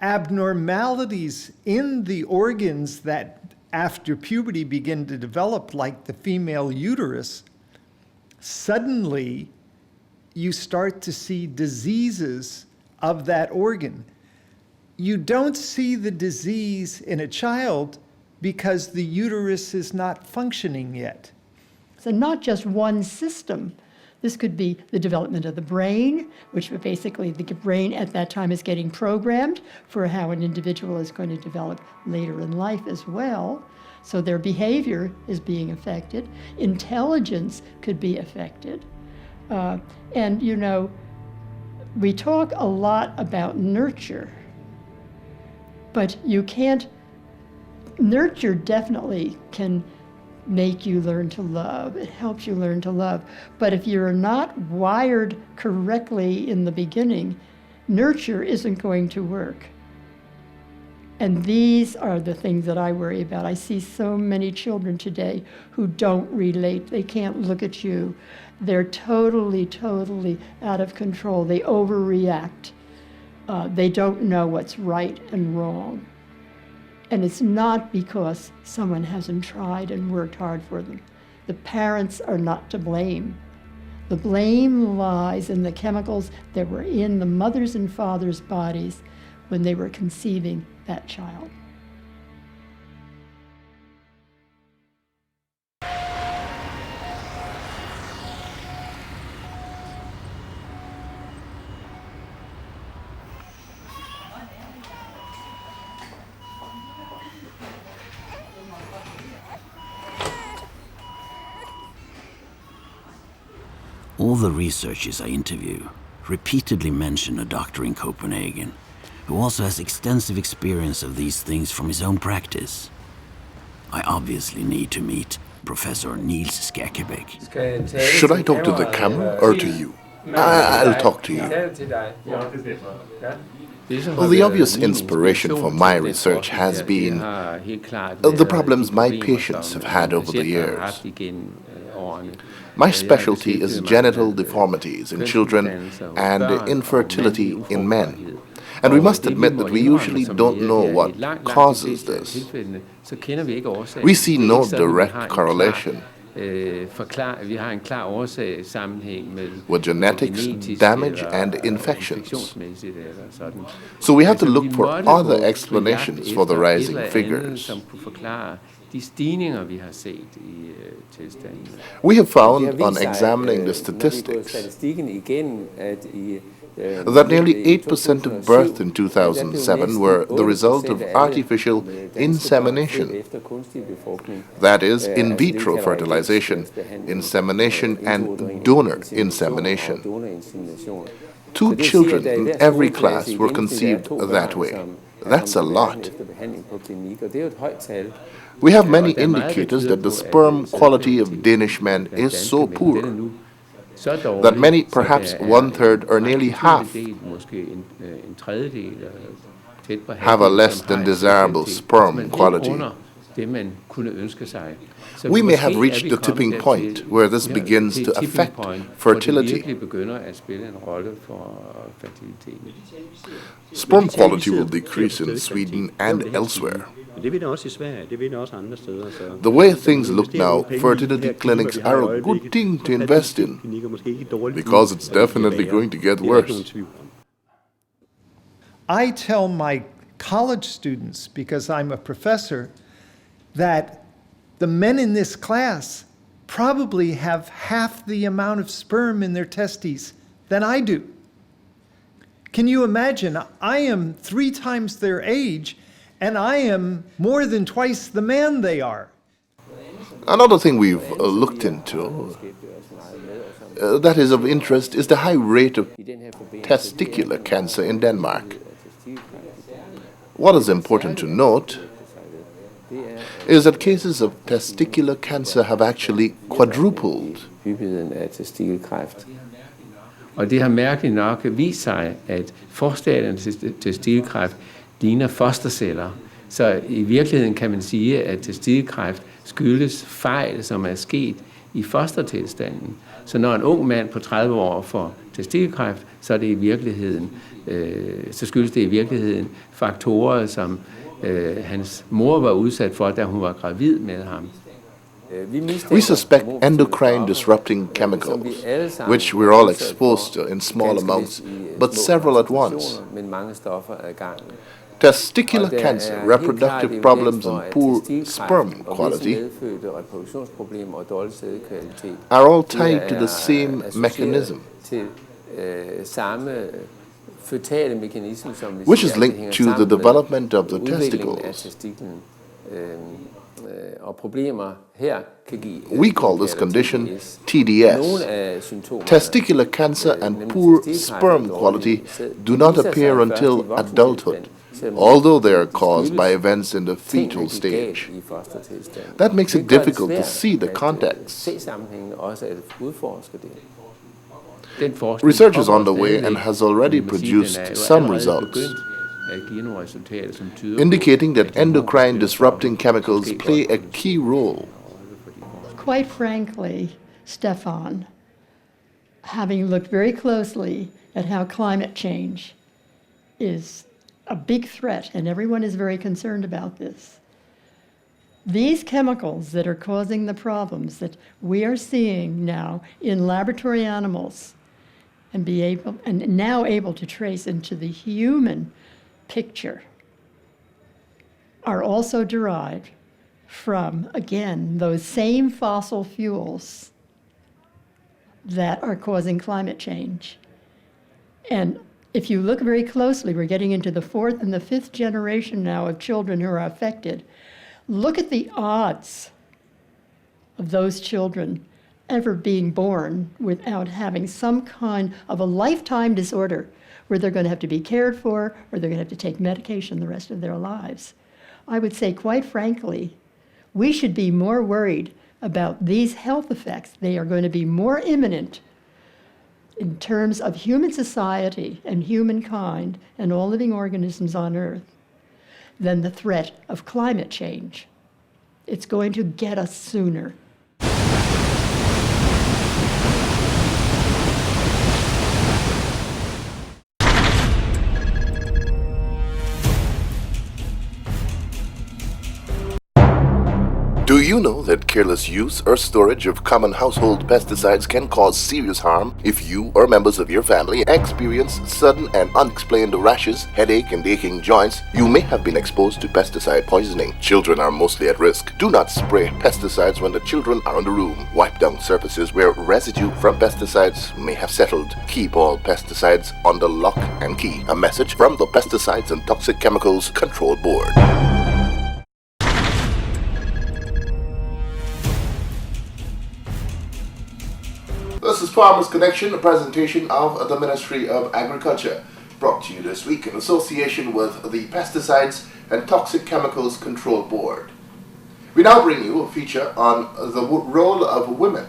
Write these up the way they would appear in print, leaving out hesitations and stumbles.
abnormalities in the organs that after puberty begin to develop, like the female uterus, suddenly you start to see diseases of that organ. You don't see the disease in a child because the uterus is not functioning yet. So not just one system. This could be the development of the brain, which basically the brain at that time is getting programmed for how an individual is going to develop later in life as well. So their behavior is being affected. Intelligence could be affected. And you know, we talk a lot about nurture, but you can't, nurture definitely can make you learn to love. It helps you learn to love. But if you're not wired correctly in the beginning, nurture isn't going to work. And these are the things that I worry about. I see so many children today who don't relate. They can't look at you. They're totally, totally out of control. They overreact. They don't know what's right and wrong. And it's not because someone hasn't tried and worked hard for them. The parents are not to blame. The blame lies in the chemicals that were in the mothers' and fathers' bodies when they were conceiving that child. All the researchers I interview repeatedly mention a doctor in Copenhagen who also has extensive experience of these things from his own practice. I obviously need to meet Professor Niels Skærkebæk. Should I talk to the camera or to you? I'll talk to you. Well, the obvious inspiration for my research has been the problems my patients have had over the years. My specialty is genital deformities in children and infertility in men. And we must admit that we usually don't know what causes this. We see no direct correlation with genetics, damage and infections. So we have to look for other explanations for the rising figures. We have found on examining the statistics that nearly 8% of births in 2007 were the result of artificial insemination. That is, in vitro fertilization, insemination and donor insemination. 2 children in every class were conceived that way. That's a lot. We have many indicators that the sperm quality of Danish men is so poor that many, perhaps 1/3 or nearly half, have a less than desirable sperm quality. We may have reached the tipping point where this begins to affect fertility. Sperm quality will decrease in Sweden and elsewhere. The way things look now, fertility clinics are a good thing to invest in, because it's definitely going to get worse. I tell my college students, because I'm a professor, that the men in this class probably have half the amount of sperm in their testes than I do. Can you imagine? I am 3 times their age, and I am more than twice the man they are. Another thing we've looked into that is of interest is the high rate of testicular cancer in Denmark. What is important to note is that cases of testicular cancer have actually quadrupled. Og det har mærkeligt nok vist sig, at forstadierne til testikelkræft ligner fosterceller. Så i virkeligheden kan man sige, at testikelkræft skyldes fejl, som er sket i fostertilstanden. Så når en ung mand på 30 år får testikelkræft, så er det i virkeligheden, så skyldes det i virkeligheden faktorer, som hans mor var udsat for, da hun var gravid med ham. We suspect endocrine disrupting chemicals, which we're all exposed to in small amounts, but several at once. Testicular cancer, reproductive problems, and poor sperm quality are all tied to the same mechanism, which is linked to the development of the testicles. We call this condition TDS. Testicular cancer and poor sperm quality do not appear until adulthood, although they are caused by events in the fetal stage. That makes it difficult to see the context. Research is underway and has already produced some results, indicating that endocrine disrupting chemicals play a key role. Quite frankly, Stefan, having looked very closely at how climate change is a big threat, and everyone is very concerned about this, these chemicals that are causing the problems that we are seeing now in laboratory animals and now able to trace into the human picture are also derived from, again, those same fossil fuels that are causing climate change. And if you look very closely, we're getting into the 4th and the 5th generation now of children who are affected. Look at the odds of those children ever being born without having some kind of a lifetime disorder where they're going to have to be cared for or they're going to have to take medication the rest of their lives. I would say, quite frankly, we should be more worried about these health effects. They are going to be more imminent in terms of human society and humankind and all living organisms on Earth than the threat of climate change. It's going to get us sooner. Do you know that careless use or storage of common household pesticides can cause serious harm if you or members of your family experience sudden and unexplained rashes, headache, and aching joints? You may have been exposed to pesticide poisoning. Children are mostly at risk. Do not spray pesticides when the children are in the room. Wipe down surfaces where residue from pesticides may have settled. Keep all pesticides under lock and key. A message from the Pesticides and Toxic Chemicals Control Board. This is Farmers Connection, a presentation of the Ministry of Agriculture, brought to you this week in association with the Pesticides and Toxic Chemicals Control Board. We now bring you a feature on the role of women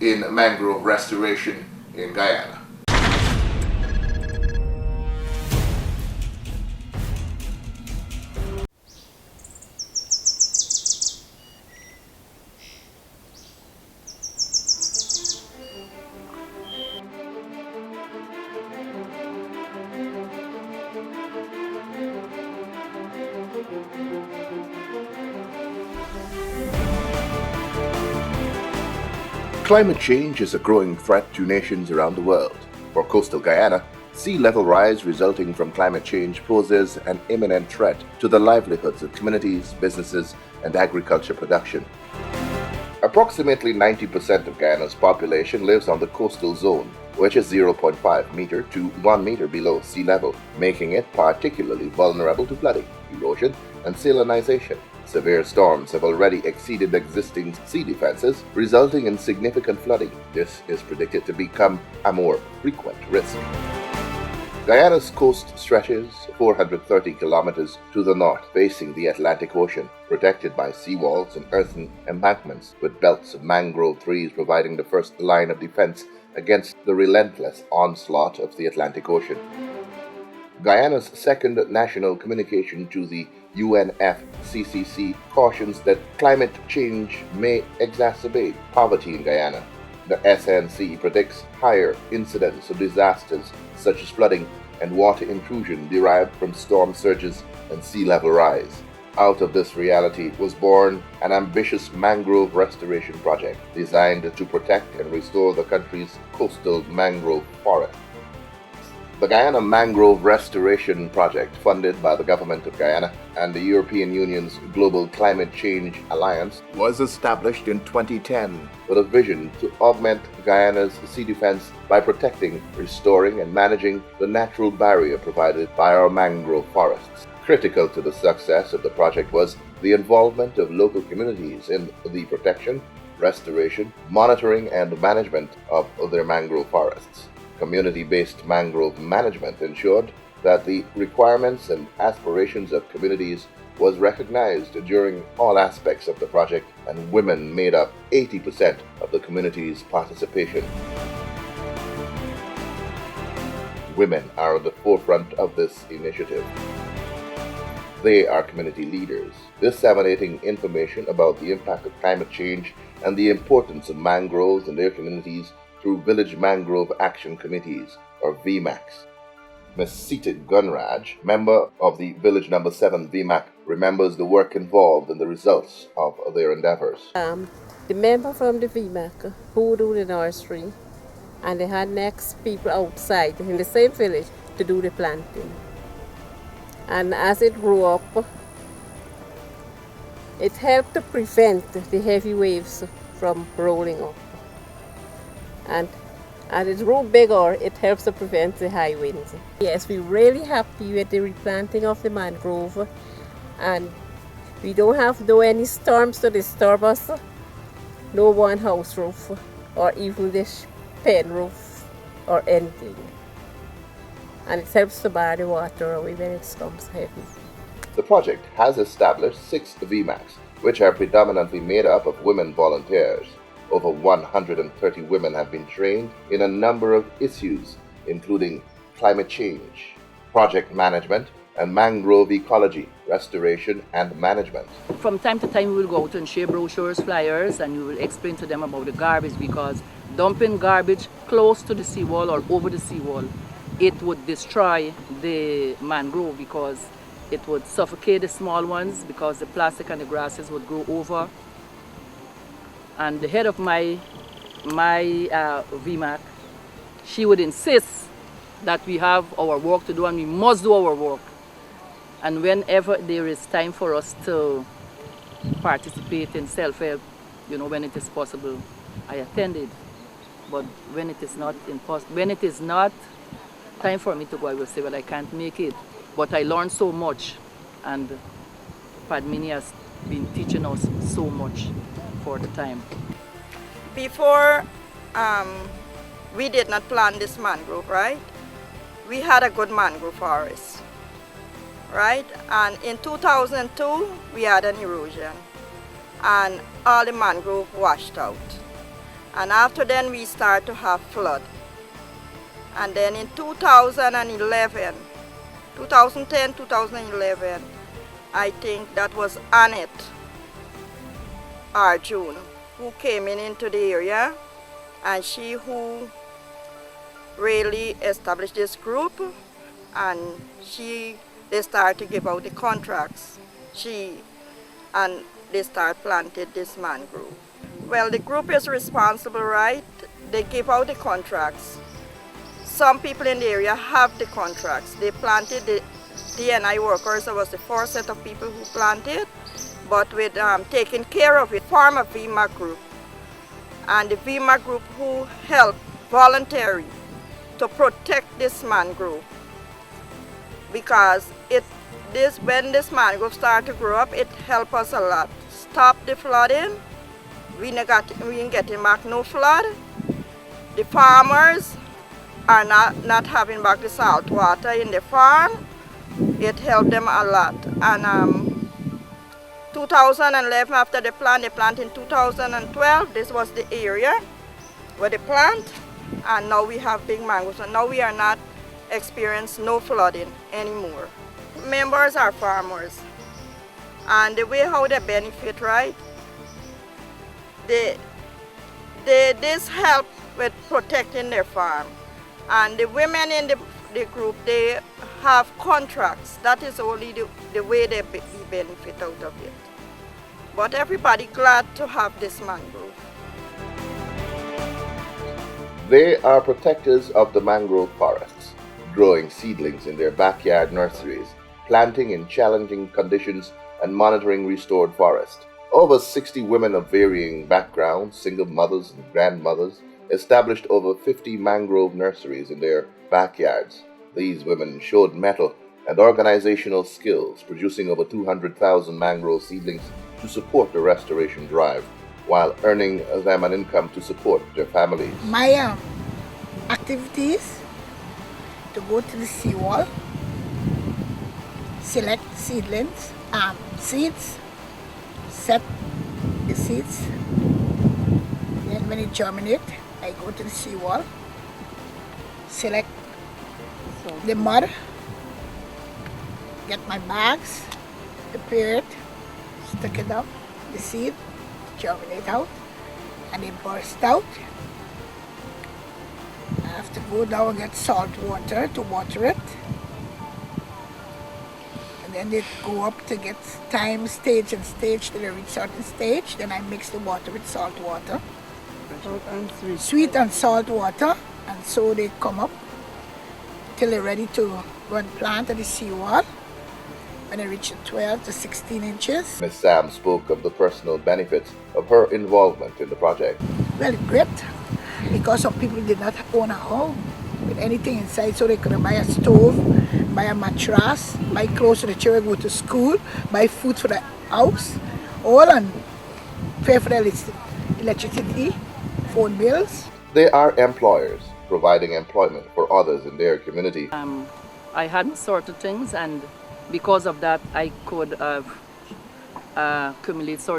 in mangrove restoration in Guyana. Climate change is a growing threat to nations around the world. For coastal Guyana, sea level rise resulting from climate change poses an imminent threat to the livelihoods of communities, businesses, and agriculture production. Approximately 90% of Guyana's population lives on the coastal zone, which is 0.5 meter to 1 meter below sea level, making it particularly vulnerable to flooding, erosion, and salinization. Severe storms have already exceeded existing sea defenses, resulting in significant flooding. This is predicted to become a more frequent risk. Guyana's coast stretches 430 kilometers to the north, facing the Atlantic Ocean, protected by seawalls and earthen embankments, with belts of mangrove trees providing the first line of defense against the relentless onslaught of the Atlantic Ocean. Guyana's second national communication to the UNFCCC cautions that climate change may exacerbate poverty in Guyana. The SNC predicts higher incidence of disasters such as flooding and water intrusion derived from storm surges and sea level rise. Out of this reality was born an ambitious mangrove restoration project designed to protect and restore the country's coastal mangrove forests. The Guyana Mangrove Restoration Project, funded by the Government of Guyana and the European Union's Global Climate Change Alliance, was established in 2010 with a vision to augment Guyana's sea defense by protecting, restoring, and managing the natural barrier provided by our mangrove forests. Critical to the success of the project was the involvement of local communities in the protection, restoration, monitoring, and management of their mangrove forests. Community-based mangrove management ensured that the requirements and aspirations of communities was recognized during all aspects of the project, and women made up 80% of the community's participation. Women are at the forefront of this initiative. They are community leaders, disseminating information about the impact of climate change and the importance of mangroves in their communities through Village Mangrove Action Committees, or VMACs. Ms. Seated Gunraj, member of the Village No. 7 VMAC, remembers the work involved and the results of their endeavors. The member from the VMAC who do the nursery, and they had next people outside in the same village to do the planting. And as it grew up, it helped to prevent the heavy waves from rolling up. And as it grew bigger, it helps to prevent the high winds. Yes, we're really happy with the replanting of the mangrove, and we don't have any storms to disturb us, no one house roof, or even this pen roof, or anything. And it helps to bar the water away when it comes heavy. The project has established 6 VMACs, which are predominantly made up of women volunteers. Over 130 women have been trained in a number of issues, including climate change, project management, and mangrove ecology, restoration, and management. From time to time, we will go out and share brochures, flyers, and we will explain to them about the garbage, because dumping garbage close to the seawall or over the seawall, it would destroy the mangrove, because it would suffocate the small ones, because the plastic and the grasses would grow over. And the head of my VMAC, she would insist that we have our work to do and we must do our work. And whenever there is time for us to participate in self-help, when it is possible, I attend it. But when it is not time for me to go, I will say, well, I can't make it. But I learned so much, and Padmini has been teaching us so much for the time. Before we did not plant this mangrove, right? We had a good mangrove forest, right? And in 2002, we had an erosion, and all the mangrove washed out. And after then, we started to have flood. And then in 2010, 2011, I think that was Annette Arjun who came into the area, and she who really established this group, and they started to give out the contracts. And they started planting this mangrove. Well, the group is responsible, right? They give out the contracts. Some people in the area have the contracts. They planted the DNI workers. There was the 4 set of people who planted, but with taking care of it, form a VMAC group. And the VMAC group who helped voluntarily to protect this mangrove. Because when this mangrove started to grow up, it helped us a lot. Stop the flooding. We ain't getting back no flood. The farmers are not having back the salt water in the farm. It helped them a lot. And 2011, after they plant in 2012, this was the area where they plant, and now we have big mangoes, and now we are not experiencing no flooding anymore. Members are farmers, and the way how they benefit, right? The this help with protecting their farm. And the women in the group, they have contracts. That is only the way they benefit out of it. But everybody glad to have this mangrove. They are protectors of the mangrove forests, growing seedlings in their backyard nurseries, planting in challenging conditions, and monitoring restored forest. Over 60 women of varying backgrounds, single mothers and grandmothers, established over 50 mangrove nurseries in their backyards. These women showed mettle and organizational skills, producing over 200,000 mangrove seedlings to support the restoration drive, while earning them an income to support their families. My activities: to go to the seawall, select seedlings, seeds, set the seeds. Then when it germinates, I go to the seawall, select the mud, get my bags, prepare it, stick it up, the seed, germinate out, and they burst out. I have to go down and get salt water to water it. And then they go up to get time, stage, and stage till they reach certain stage. Then I mix the water with salt water. Sweet and salt water, and so they come up till they're ready to go and plant at the seawall. When they reach 12 to 16 inches. Ms. Sam spoke of the personal benefits of her involvement in the project. Well, it's great, because some people did not own a home with anything inside, so they could buy a stove, buy a mattress, buy clothes for the children, go to school, buy food for the house, all, and pay for the electricity, phone bills. They are employers, providing employment for others in their community. I had sort of things, and because of that, I could accumulate sort